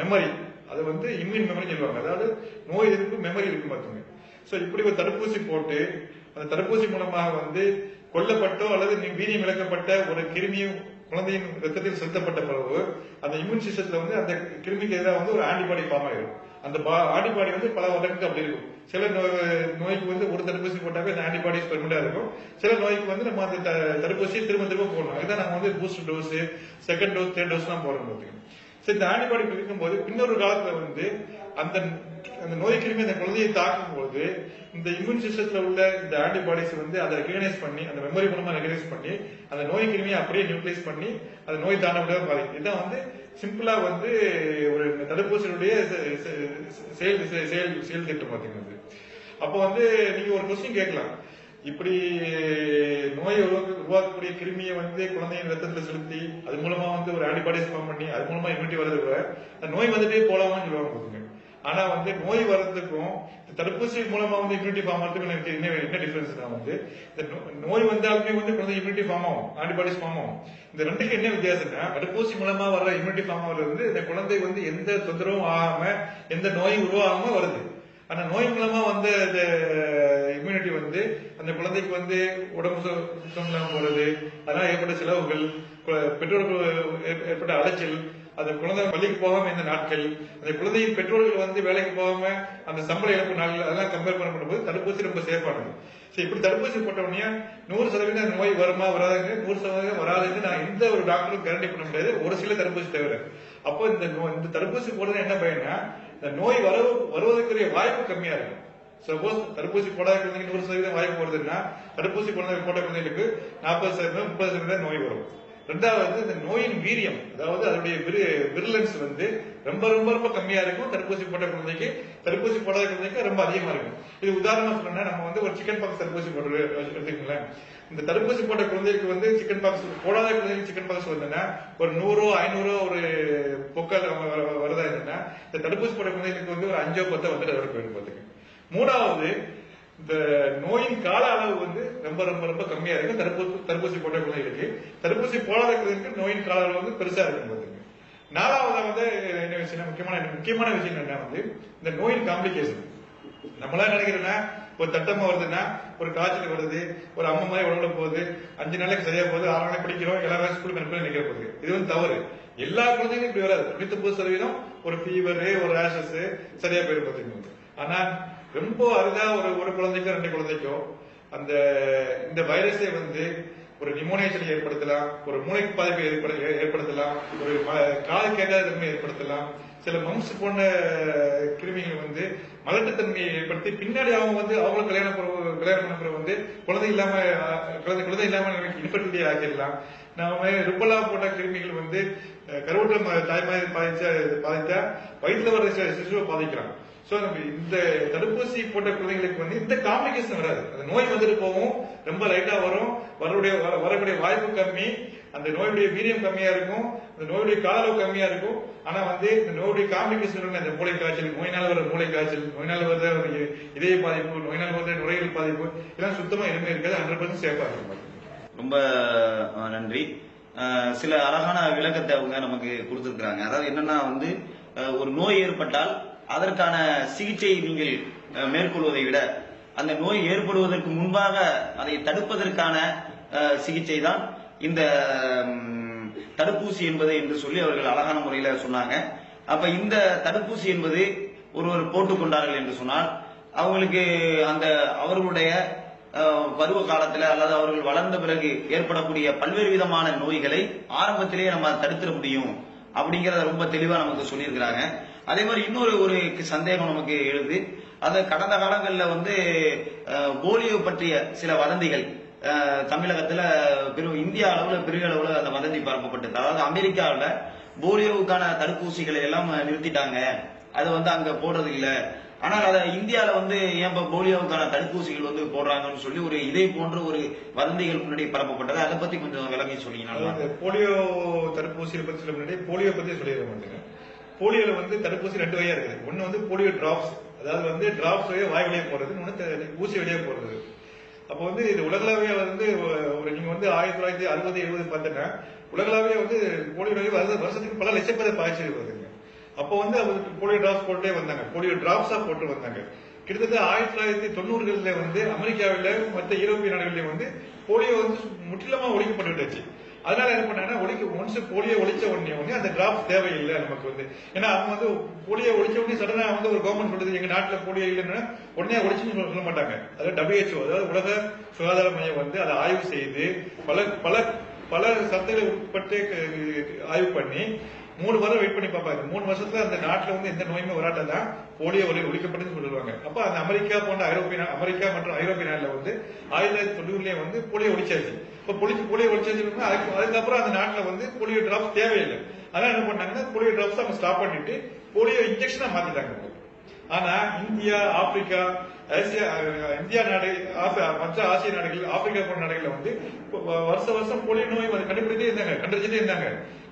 மெமரி. அது வந்து இம்யூன் மெமரி சொல்லுவாங்க, அதாவது நோய் எதிர்ப்பு மெமரி இருக்கு பாத்துங்க. சோ இப்படி ஒரு தடுப்பூசி போட்டு அந்த தடுப்பூசி மூலமாக வந்து கொல்லப்பட்டோ அல்லது வீரியம் இழக்கப்பட்ட ஒரு கிருமியும் குழந்தையின் ரத்தத்தில் செலுத்தப்பட்ட பிறகு அந்த இம்யூன் சிஸ்டத்துல வந்து அந்த கிருமிக்கு எதிராக வந்து ஒரு ஆன்டிபாடி ஃபார்ம் ஆயிடும். அந்த ஆன்டிபாடி வந்து பல வருடங்களுக்கு அப்படி இருக்கும். சில நோய்க்கு வந்து ஒரு தடுப்பூசி போட்டாவே அந்த ஆன்டிபாடிஸ் பெர்மனண்டா இருக்கும். சில நோய்க்கு வந்து நம்ம அந்த தடுப்பூசியை திரும்ப திரும்ப போடணும். அதுதான் நம்ம வந்து booster dose, second dose, third dose எல்லாம் போடணும் பாத்தீங்கன்னா. சரி, இந்த ஆன்டிபாடி இருக்கும்போது பின்னொரு காலத்துல வந்து அந்த அந்த நோய் கிருமி அந்த குழந்தையை தாக்கும் போது இந்த இம்யூன் சிஸ்டத்துல உள்ள இந்த ஆன்டிபாடிஸ் வந்து அதை ரெகனைஸ் பண்ணி, அந்த மெமரி மூலமா ரெகனைஸ் பண்ணி அந்த நோய் கிருமியை அப்படியே நியூட்ரலைஸ் பண்ணி அந்த நோய் தாண்ட முடியாத பாதிக்கும். இதுதான் வந்து சிம்பிளா வந்து ஒரு தடுப்பூசியுடைய செயல் திட்டம் பாத்தீங்கன்னா. அப்போ வந்து நீங்க ஒரு கொஸ்டின் கேட்கலாம், இப்படி நோயை உருவாக்கக்கூடிய கிருமியை வந்து குழந்தையின் ரத்தத்துல செலுத்தி அது மூலமா வந்து ஒரு ஆன்டிபாடிஸ் ஃபார்ம் பண்ணி அது மூலமா இம்யூனிட்டி வரது கூட அந்த நோய் வந்துட்டே போலாமான்னு சொல்லுவாங்க. ஆனா வந்து நோய் வர்றதுக்கும் தடுப்பூசி மூலமா வந்து இம்யூனிட்டி ஃபார்ம் ஆகிறதுக்கு என்ன டிஃபரன்ஸ் தான் வந்து நோய் வந்தாலுமே வந்து குழந்தை இம்யூனிட்டி ஃபார்ம் ஆகும், ஆன்டிபாடிஸ் ஃபார்ம் ஆகும். இந்த ரெண்டுக்கு என்ன வித்தியாசம்னா, தடுப்பூசி மூலமா வர்ற இம்யூனிட்டி ஃபார்ம் ஆகிறது வந்து இந்த குழந்தை வந்து எந்த தொந்தரவும் ஆகாம எந்த நோயும் உருவாகாம வருது. ஆனா நோய் மூலமா வந்து இந்த இம்யூனிட்டி வந்து அந்த குழந்தைக்கு வந்து உடம்பு சுத்தம் இல்லாம போறது, அதனால ஏற்பட்ட செலவுகள், பெற்றோருக்கு ஏற்பட்ட அலைச்சல், அந்த குழந்தை பள்ளிக்கு போகாம இந்த நாட்கள், அந்த குழந்தையின் பெற்றோர்கள் வந்து வேலைக்கு போகாம அந்த சம்பள இழப்பு நாட்கள், அதெல்லாம் கம்பேர் பண்ணும்போது தடுப்பூசி ரொம்ப சேஃபானது. சரி, இப்படி தடுப்பூசி போட்ட உடனே 100% அந்த நோய் வருமா வராதுங்க, 100% வராதுன்னு நான் எந்த ஒரு டாக்டரும் கேரண்டி பண்ண முடியாது, ஒரு சில தடுப்பூசி தவிர. அப்போ இந்த தடுப்பூசி போடுறது என்ன பயனா, இந்த நோய் வருவதற்குரிய வாய்ப்பு கம்மியா இருக்கும். சப்போஸ் தடுப்பூசி போடாத குழந்தைங்க 100% வாய்ப்பு வருதுன்னா தடுப்பூசி போட்ட குழந்தைகளுக்கு 40%, 30% நோய் வரும். ரெண்டாவது, இந்த நோயின் வீரியம், அதாவது அதனுடைய விருலன்ஸ் வந்து ரொம்ப ரொம்ப ரொம்ப கம்மியா இருக்கும். தடுப்பூசி போட்ட குழந்தைக்கு தடுப்பூசி போடாத குழந்தைக்கு ரொம்ப அதிகமா இருக்கும். இது உதாரணமா சொல்லணும்னா, நம்ம வந்து ஒரு சிக்கன் பாக்ஸ் தடுப்பூசி போட்டு எடுத்துக்கலாம். இந்த தடுப்பூசி போட்ட குழந்தைக்கு வந்து சிக்கன் பாக்ஸ், போடாத குழந்தைக்கு சிக்கன் பாக்ஸ் வருதுன்னா ஒரு 100, 500 ஒரு பொக்கல் வருதா இருந்ததுன்னா இந்த தடுப்பூசி போட்ட குழந்தைகளுக்கு வந்து ஒரு 5, 10 வந்துட்டு அதோட போயிடும் பார்த்துக்கு. மூணாவது, இந்த நோயின் கால அளவு வந்து ரொம்ப ரொம்ப ரொம்ப கம்மியா இருக்கு தடுப்பூசி போட்ட குழந்தைகளுக்கு. தடுப்பூசி போடாத குழந்தைகளுக்கு நோயின் கால அளவு வந்து பெருசா இருக்கும் பாத்துங்க. நாலாவது வந்து என்ன விஷயம், முக்கியமான விஷயம் என்ன வந்து இந்த நோயின் காம்ப்ளிகேஷன். நம்மளா நினைக்கிறோம்னா ஒரு தட்டமா வருதுன்னா, ஒரு காய்ச்சல் வருது, ஒரு அம்மா மாதிரி உடம்புல போகுது, 5 நாளைக்கு சரியா போகுது, 6 நாளைக்கு படிக்கிறோம், எல்லாரும் ஸ்கூலுக்கு அனுப்பி நினைக்கிற போகுது. இது வந்து தவறு. எல்லா குழந்தைகளும் இப்படி வராது. 99% ஒரு ஃபீவர், ஒரு ரேஷஸ் சரியா போயிடும் பாத்துக்கோங்க. ஆனா ரொம்ப அரிதா ஒரு குழந்தைக்கோ 2 குழந்தைக்கோ அந்த இந்த வைரஸை வந்து ஒரு நிமோனியா ஏற்படுத்தலாம், ஒரு மூளை பாதிப்பை ஏற்படுத்தலாம், ஒரு காது கேட்காத தன்மை ஏற்படுத்தலாம். சில மம்ஸ் போன்ற கிருமிகள் வந்து மலட்டுத்தன்மையை ஏற்படுத்தி பின்னாடி அவங்க வந்து அவங்களும் கல்யாணம் பண்ண பிறகு வந்து குழந்தை இல்லாம இன்ஃபர்டிலிட்டி ஆக்கிடலாம். நாம ருப்பலா போட்ட கிருமிகள் வந்து கருவுற்ற தாய்மாரி பாதித்தா வயிற்றுல வர சிசுவை பாதிக்கலாம். சோ நம்ம இந்த தடுப்பூசி போட்ட குழந்தைகளுக்கு வந்து இந்த காம்ப்ளிகேஷன் வராது. அந்த நோய் வந்துட்டு போகும், ரொம்ப லைட்டா வரும், வரக்கூடிய வாய்ப்பு கம்மி, அந்த நோயுடைய வீரியம் கம்மியா இருக்கும், அந்த நோயுடைய கால அளவு கம்மியா இருக்கும். ஆனா வந்து இந்த நோயுடைய காம்ப்ளிகேஷன், இந்த மூளை காய்ச்சல், நோயினால் வர மூளை காய்ச்சல், நோயினால் வர இதய பாதிப்பு, நோயினால் வர நுரையீரல் பாதிப்பு, இதெல்லாம் சுத்தமா எதுவுமே இருக்காது. 100% சேஃபா இருக்கும். ரொம்ப நன்றி. சில அழகான விளக்கத்தை அவங்க நமக்கு கொடுத்திருக்கிறாங்க. அதாவது என்னன்னா வந்து ஒரு நோய் ஏற்பட்டால் அதற்கான சிகிச்சை நீங்கள் மேற்கொள்வதை விட அந்த நோய் ஏற்படுவதற்கு முன்பாக அதை தடுப்பதற்கான சிகிச்சை தான் இந்த தடுப்பூசி என்பது என்று சொல்லி அவர்கள் அழகான முறையில சொன்னாங்க. அப்ப இந்த தடுப்பூசி என்பது ஒருவர் போட்டுக்கொண்டார்கள் என்று சொன்னால் அவங்களுக்கு அந்த அவர்களுடைய பருவ காலத்துல அல்லது அவர்கள் வளர்ந்த பிறகு ஏற்படக்கூடிய பல்வேறு விதமான நோய்களை ஆரம்பத்திலேயே நம்ம தடுத்துட முடியும் அப்படிங்கறத ரொம்ப தெளிவா நமக்கு சொல்லியிருக்கிறாங்க. அதே மாதிரி இன்னொரு ஒரு சந்தேகம் நமக்கு எழுது. அது கடந்த காலங்கள்ல வந்து போலியோ பற்றிய சில வதந்திகள் தமிழகத்துல இந்தியா அளவுல பெரிய அளவுல அந்த வதந்தி பரப்பப்பட்டது. அதாவது அமெரிக்காவில் போலியோவுக்கான தடுப்பூசிகளை எல்லாம் நிறுத்திட்டாங்க, அதை வந்து அங்க போடுறது இல்ல. ஆனால் அதை இந்தியாவில வந்து ஏன் போலியோவுக்கான தடுப்பூசிகள் வந்து போடுறாங்கன்னு சொல்லி ஒரு இதே போன்ற ஒரு வதந்திகள் முன்னாடி பரப்பப்பட்டது. அதை பத்தி கொஞ்சம் விளங்கி சொன்னீங்கன்னா. போலியோ தடுப்பூசியை பத்தி சொல்ல முன்னாடி போலியோ பத்தி சொல்லிட மாட்டேங்க. போலியோல வந்து தடுப்பூசி 2 வகையா இருக்குது. ஒன்னு வந்து போலியோ டிராப்ஸ், அதாவது வந்து டிராப்ஸ் வழியா வாய் வழியா போறது, இன்னொன்னு ஊசி வழியா போறது. அப்போ வந்து இது உலகளாவே வந்து நீங்க வந்து 1960, 70 பார்த்தீங்கன்னா உலகளாவே வந்து போலியோ நோய் வருஷத்துக்கு பல லட்சம் பேர் பாய்ச்சல் வருதுங்க. அப்போ வந்து அவருக்கு போலியோ டிராப்ஸ் போட்டே வந்தாங்க, போலியோ டிராப்ஸா போட்டு வந்தாங்க. கிட்டத்தட்ட 1990களில் வந்து அமெரிக்காவில மற்ற யூரோப்பிய நாடுகளில் வந்து போலியோ வந்து முற்றிலுமா ஒழிக்கப்பட்டுச்சு. அதனால என்ன பண்ணாங்கன்னா ஒன்ஸ் போலியோ ஒழிச்ச உடனே அந்த டிராப்ஸ் தேவையில்லை நமக்கு வந்து. ஏன்னா அவங்க வந்து போலியோ ஒழிச்ச உடனே சடனா வந்து ஒரு கவர்மெண்ட் சொல்றது எங்க நாட்டுல போலியோ இல்லைன்னா உடனே ஒழிச்சுன்னு சொல்ல மாட்டாங்க. அதாவது WHO, அதாவது உலக சுகாதார மையம் வந்து அதை ஆய்வு செய்து பல பல பல சந்தைகளை உட்பட்டு ஆய்வு பண்ணி 3 வருடம் வெயிட் பண்ணி பார்ப்பாங்க. 3 வருஷத்துல அந்த நாட்டுல வந்து எந்த நோயுமே வராட்டதான் போலியோ ஒழிக்கப்பட்டு சொல்லுவாங்க. அப்ப அந்த அமெரிக்கா போன்ற அமெரிக்கா மற்றும் ஐரோப்பிய நாடுல வந்து 1990 வந்து போலியோ ஒழிச்சாச்சு. இப்ப போலியோ ஒழிச்சாச்சுன்னா அதுக்கப்புறம் அந்த நாட்டுல வந்து போலியோ டிராப்ஸ் தேவையில்லை. அதனால என்ன பண்ணாங்கன்னா போலியோ டிராப்ஸ் அவங்க ஸ்டாப் பண்ணிட்டு போலியோ இன்ஜெக்ஷனா மாத்திட்டாங்க. ஆனா இந்தியா, ஆப்பிரிக்கா, இந்தியா நாடு, மற்ற ஆசிய நாடுகள், ஆப்பிரிக்கா போன்ற நாடுகள்ல வந்து வருஷம் போலியோ நோய் கண்டுபிடிச்சே இருந்தாங்க.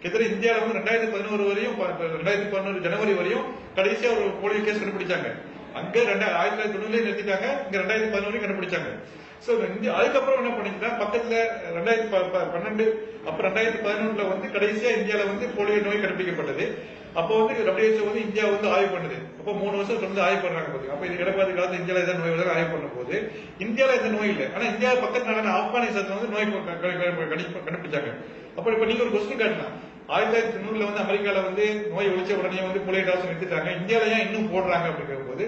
கிட்டத்தட்ட இந்தியாவில வந்து 2011 வரையும் 2011 ஜனவரி வரையும் கடைசியா ஒரு போலியோ கேஸ் கண்டுபிடிச்சாங்க. அங்க 1990 நிறுத்திட்டாங்க, இங்க 2011 கண்டுபிடிச்சாங்க. சோ அதுக்கப்புறம் என்ன பண்ணிச்சுன்னா பக்கத்துல 2012 அப்புறம் 2011 வந்து கடைசியா இந்தியாவில வந்து போலியோ நோய் கண்டுபிடிக்கப்பட்டது. அப்போ வந்து WHO வந்து இந்தியா வந்து ஆய்வு பண்ணுது. அப்போ 3 வருஷம் தொடர்ந்து ஆய்வு பண்றாங்க. அப்ப இது இடப்பாதி காலத்துல இந்தியாவில எந்த நோய் ஆய்வு பண்ணும் போது இந்தியாவில எந்த நோய் இல்லை. ஆனா இந்தியா பக்கத்து நாடான ஆப்கானிஸ்தான்ல வந்து நோய் கண்டுபிடிச்சாங்க. அப்ப இப்ப நீங்க ஒரு கொஸ்டின் கேட்டலாம், 1990 வந்து அமெரிக்கால வந்து நோய் ஒழிச்ச உடனே வந்து போலியோ டிராப்ஸ் நிறுத்திட்டாங்க, இந்தியாவில ஏன் இன்னும் போடுறாங்க அப்படிங்கிற போது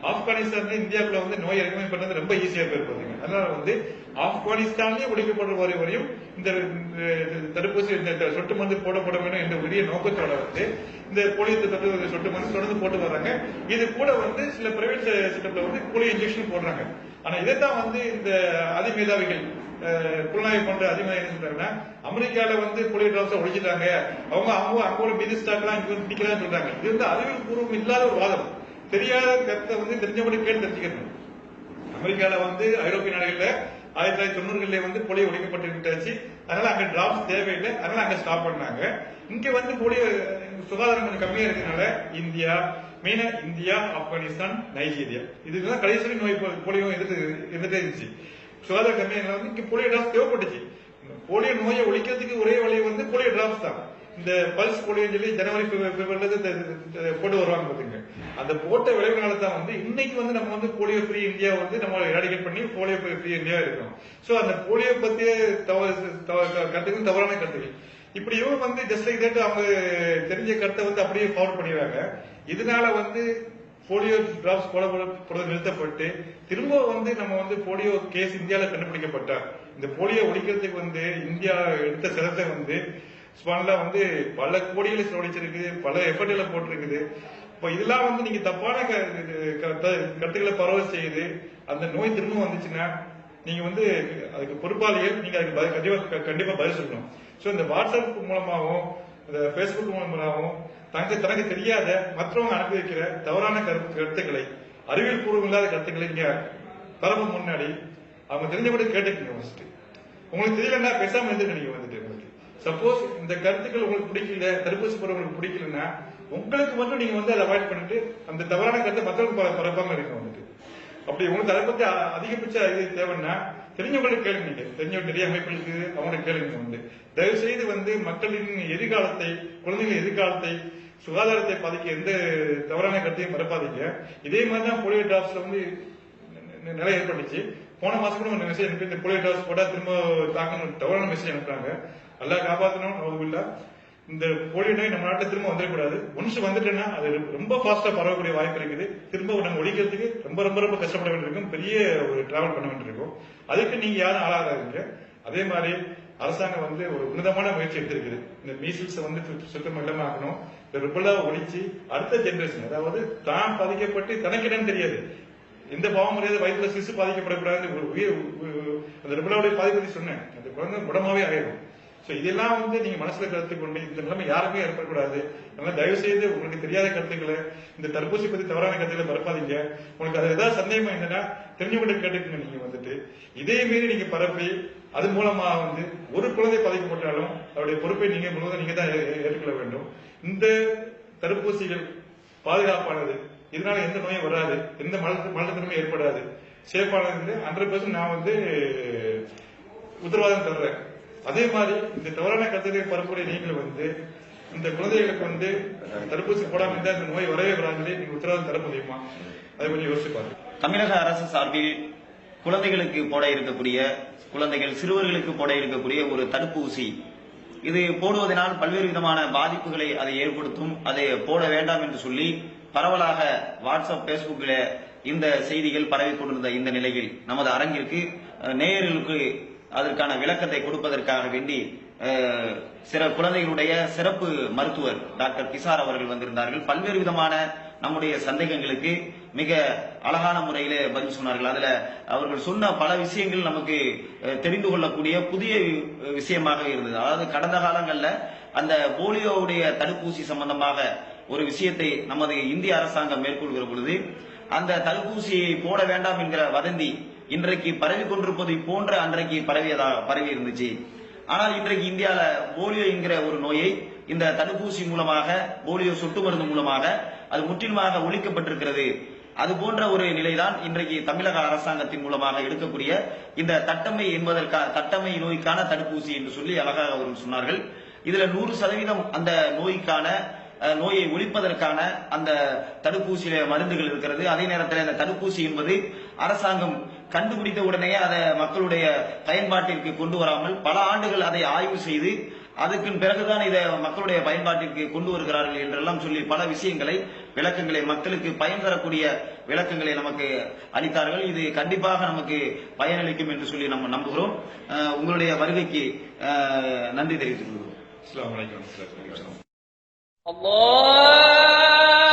ஆப்கானிஸ்தான் இந்தியாவுக்குள்ள வந்து நோய் இறக்குமதி பண்றது ரொம்ப ஈஸியா போயிருப்பாங்க. அதனால வந்து ஆப்கானிஸ்தான்லயே ஒழிக்கப்படுற வரையும் இந்த தடுப்பூசி இந்த சொட்டு மருந்து போடப்பட வேண்டும் என்ற பெரிய நோக்கத்தோட வந்து இந்த போலியோ சொட்டு மருந்து தொடர்ந்து போட்டு வர்றாங்க. இது கூட வந்து சில பிரைவேட் செட்டப்ல வந்து போலியோ இன்ஜெக்ஷன் போடுறாங்க. ஆனா இதைத்தான் வந்து இந்த அதிமேதாவிகள் புலனாய்வு பண்ற அதிமேதாவிகள் சொல்றாங்கன்னா அமெரிக்கால வந்து போலியோ டிராப்ஸ் ஒழிச்சிட்டாங்க, அவங்க ஒரு மீதி ஸ்டாக் எல்லாம் இங்க பிடிக்கலாம்னு சொல்றாங்க. இது வந்து அறிவியல் பூர்வம் இல்லாத ஒரு வாதம். தெரியாத கருத்தை வந்து தெரிஞ்சபடி கேட்டு தெரிஞ்சுக்கணும். அமெரிக்கால வந்து ஐரோப்பிய நாடுகள்ல 1990 வந்து போலியோ ஒழிக்கப்பட்டு விட்டாச்சு. அதனால அங்க டிராப்ஸ் தேவையில்லை, அதனால அங்க ஸ்டாப் பண்ணாங்க. இங்க வந்து போலியோ சுகாதாரம் கொஞ்சம் கம்மியா இருக்கிறதுனால மெயினா இந்தியா, ஆப்கானிஸ்தான், நைஜீரியா இதுதான் கடைசி நோய் போலியோ இருந்துட்டே இருந்துச்சு. சுகாதார கம்மியா வந்து இங்க போலியோ டிராப்ஸ் தேவைப்பட்டுச்சு. போலியோ நோயை ஒழிக்கிறதுக்கு ஒரே வழி வந்து போலியோ டிராப்ஸ் தான். இந்த பல்ஸ் போலியோ சொல்லி ஜனவரி போட்டு வருவாங்க பாத்தீங்க. அந்த போட்ட விளைவுனால தான் வந்து இன்னைக்கு வந்து நம்ம வந்து போலியோ ஃப்ரீ இந்தியா வந்து நம்ம எராடிகேட் பண்ணி போலியோ ஃப்ரீ இந்தியா இருக்கோம். சோ அந்த போலியோ பத்திய கருத்துக்கள் தவறான கருத்துக்கள். இப்படி இவங்க வந்து ஜஸ்ட் லைக் தட் அவங்க தெரிஞ்ச கருத்தை வந்து அப்படியே ஃபார்வர்ட் பண்ணிடுறாங்க. இதனால வந்து போலியோ டிராப்ஸ் போடுறது நிறுத்தப்பட்டு திரும்ப வந்து நம்ம வந்து போலியோ கேஸ் இந்தியாவில கண்டுபிடிக்கப்பட்டா இந்த போலியோ ஒழிக்கிறதுக்கு வந்து இந்தியா எடுத்த சிரத்தை வந்து வந்து பல கோடிகளை செலவழிச்சிருக்கு, பல எஃபர்ட்களை போட்டிருக்குது. இப்போ இதெல்லாம் வந்து நீங்க தப்பான கருத்துக்களை பரவ செய்யுது. அந்த நோய் திரும்ப வந்துச்சுன்னா நீங்க வந்து அதுக்கு பொறுப்பாளிகள், நீங்க அதுக்கு கண்டிப்பா பதில் சொல்லணும். சோ இந்த வாட்ஸ்அப் மூலமாகவும் இந்த பேஸ்புக் மூலமாகவும் தனக்கு தெரியாத மற்றவங்க அனுப்பி வைக்கிற தவறான கருத்துக்களை, அறிவியல் பூர்வம் இல்லாத கருத்துக்களை நீங்க பரப்பு முன்னாடி அவங்க தெரிஞ்சபடி கேட்டுக்கீங்க. உங்களுக்கு தெரியலன்னா பேசாம இருந்துட்டு நீங்க வந்துட்டு சப்போஸ் இந்த கருத்துக்கள் உங்களுக்கு பிடிக்கல, தடுப்பூசி போட உங்களுக்கு பிடிக்கலன்னா உங்களுக்கு மட்டும் நீங்க வந்து அதை அவாய்ட் பண்ணிட்டு அந்த தவறான கருத்தை மற்றவங்களுக்கு பரப்பாம இருக்க வந்துட்டு. அப்படி உங்களுக்கு அதை பத்தி அதிகபட்ச இது தேவைன்னா தெரிஞ்சவங்களுக்கு கேளுங்க. நீங்க தெரிஞ்ச நிறைய அமைப்புகளுக்கு அவங்க கேளுங்க. வந்து தயவு செய்து வந்து மக்களின் எதிர்காலத்தை, குழந்தைகளின் எதிர்காலத்தை, சுகாதாரத்தை பாதிக்க எந்த தவறான கருத்தையும் பரப்பாதீங்க. இதே மாதிரிதான் போலியோ டிராப்ஸ்ல வந்து நிலை ஏற்பட்டுச்சு. போன மாசம் கூட ஒரு மெசேஜ் அனுப்பி இந்த போலியோ டோஸ் போட்டா திரும்ப தாக்கணும் தவறான மெசேஜ் அனுப்புறாங்க. அல்லா காப்பாற்றணும். அவங்க இந்த போலியோ நோய் நம்ம நாட்டில் திரும்ப வந்துடக்கூடாது. ஒன்ஸ் வந்துட்டேன்னா அது ரொம்ப ஃபாஸ்டா பரவக்கூடிய வாய்ப்பு இருக்குது. திரும்ப நம்ம ஒழிக்கிறதுக்கு ரொம்ப ரொம்ப ரொம்ப கஷ்டப்பட வேண்டியிருக்கும். பெரிய ஒரு டிராவல் பண்ண வேண்டியிருக்கும். அதுக்கு நீங்க யாரும் ஆளாகாதீங்க. அதே மாதிரி அரசாங்கம் ஒரு உன்னதமான முயற்சி எடுத்திருக்குது. இந்த மீசில்ஸ் சுத்தம் இல்லாம ஆகணும். இந்த ருபலா ஒழிச்சு அடுத்த ஜெனரேஷன், அதாவது தான் பாதிக்கப்பட்டு தனக்கு என்னன்னு தெரியாது, எந்த பாவம் முடியாத வயிற்றுல சிசு பாதிக்கப்படக்கூடாது. அந்த ருபலாவுடைய பாதிப்பதை சொன்னேன். அந்த குழந்தை குணமாவே ஆயிடும். இதெல்லாம் நீங்க மனசுல கருத்து கொண்டு இந்த நிலைமை யாருமே ஏற்படக்கூடாது. அதனால தயவு செய்து உங்களுக்கு தெரியாத கருத்துக்களை, இந்த தடுப்பூசி பத்தி தவறான கருத்துக்களை பரப்பாதீங்க. உங்களுக்கு அது ஏதாவது சந்தேகமா இருந்ததுன்னா தெரிஞ்சுக்கிட்டு கேட்டுக்குங்க. நீங்க இதே மீறி நீங்க பரப்பி அது மூலமா ஒரு குழந்தை பாதிக்கப்பட்டாலும் அவருடைய பொறுப்பை நீங்க முழுவதும் நீங்க தான் ஏற்றுக்கொள்ள வேண்டும். இந்த தடுப்பூசிகள் பாதுகாப்பானது. இதனால எந்த நோயும் வராது, எந்த மலத்தன்மையும் ஏற்படாது. சேஃபானது 100% நான் உத்தரவாதம் தர்றேன். அதே மாதிரி இந்த தவறான கருத்துக்களை பரப்புடைய நீங்களும் இந்த குழந்தைகளுக்கு தடுப்பூசி போடாம இருந்தா இந்த நோய் வரவே வராங்களே, நீங்க உத்தரவாதம் தர முடியுமா? அதை கொஞ்சம் யோசிச்சு பாருங்க. தமிழக அரசு சார்பில் குழந்தைகளுக்கு போட இருக்கக்கூடிய, குழந்தைகள் சிறுவர்களுக்கு போட இருக்கக்கூடிய ஒரு தடுப்பூசி, இது போடுவதனால் பல்வேறு விதமான பாதிப்புகளை அதை ஏற்படுத்தும். அதை போட வேண்டாம் என்று சொல்லி பரவலாக வாட்ஸ்அப், பேஸ்புக்கில் இந்த செய்திகள் பரவி கொண்டிருந்த இந்த நிலையில் நமது அரங்கிற்கு நேயர்களுக்கு அதற்கான விளக்கத்தை கொடுப்பதற்காக வேண்டி சில குழந்தைகளுடைய சிறப்பு மருத்துவர் டாக்டர் கிசார் அவர்கள் வந்திருந்தார்கள். பல்வேறு விதமான நம்முடைய சந்தேகங்களுக்கு மிக அழகான முறையில பதில் சொன்னார்கள். அதுல அவர்கள் சொன்ன பல விஷயங்கள் நமக்கு தெரிந்து கொள்ளக்கூடிய புதிய விஷயமாக இருந்தது. அதாவது கடந்த காலங்கள்ல அந்த போலியோவுடைய தடுப்பூசி சம்பந்தமாக ஒரு விஷயத்தை நமது இந்திய அரசாங்கம் மேற்கொள்கிற பொழுது அந்த தடுப்பூசியை போட வேண்டாம் என்கிற வதந்தி இன்றைக்கு பரவி கொண்டிருப்பதை போன்ற அன்றைக்கு பரவி இருந்துச்சு. ஆனால் இன்றைக்கு இந்தியால போலியோ என்கிற ஒரு நோயை இந்த தடுப்பூசி மூலமாக, போலியோ சொட்டு மருந்து மூலமாக அது முற்றிலுமாக ஒழிக்கப்பட்டிருக்கிறது. அது போன்ற ஒரு நிலைதான் இன்றைக்கு தமிழக அரசாங்கத்தின் மூலமாக எடுக்கக்கூடிய இந்த தட்டம்மை நோய்க்கான தடுப்பூசி என்று சொல்லி அழகாக அவர்கள் சொன்னார்கள். இதுல 100% அந்த நோயை ஒழிப்பதற்கான அந்த தடுப்பூசியில மருந்துகள் இருக்கிறது. அதே நேரத்தில் அந்த தடுப்பூசி என்பது அரசாங்கம் கண்டுபிடித்த உடனே அதை மக்களுடைய பயன்பாட்டிற்கு கொண்டு வராமல் பல ஆண்டுகள் அதை ஆய்வு செய்து அதுக்கு பிறகுதான் இதை மக்களுடைய பயன்பாட்டிற்கு கொண்டு வருகிறார்கள் என்றெல்லாம் சொல்லி பல விஷயங்களை, விளக்கங்களை, மக்களுக்கு பயன் தரக்கூடிய விளக்கங்களை நமக்கு அளித்தார்கள். இது கண்டிப்பாக நமக்கு பயனளிக்கும் என்று சொல்லி நம்ம நம்புகிறோம். உங்களுடைய வருகைக்கு நன்றி தெரிவித்துக் கொள்கிறோம். அஸ்ஸலாமு அலைக்கும். Allah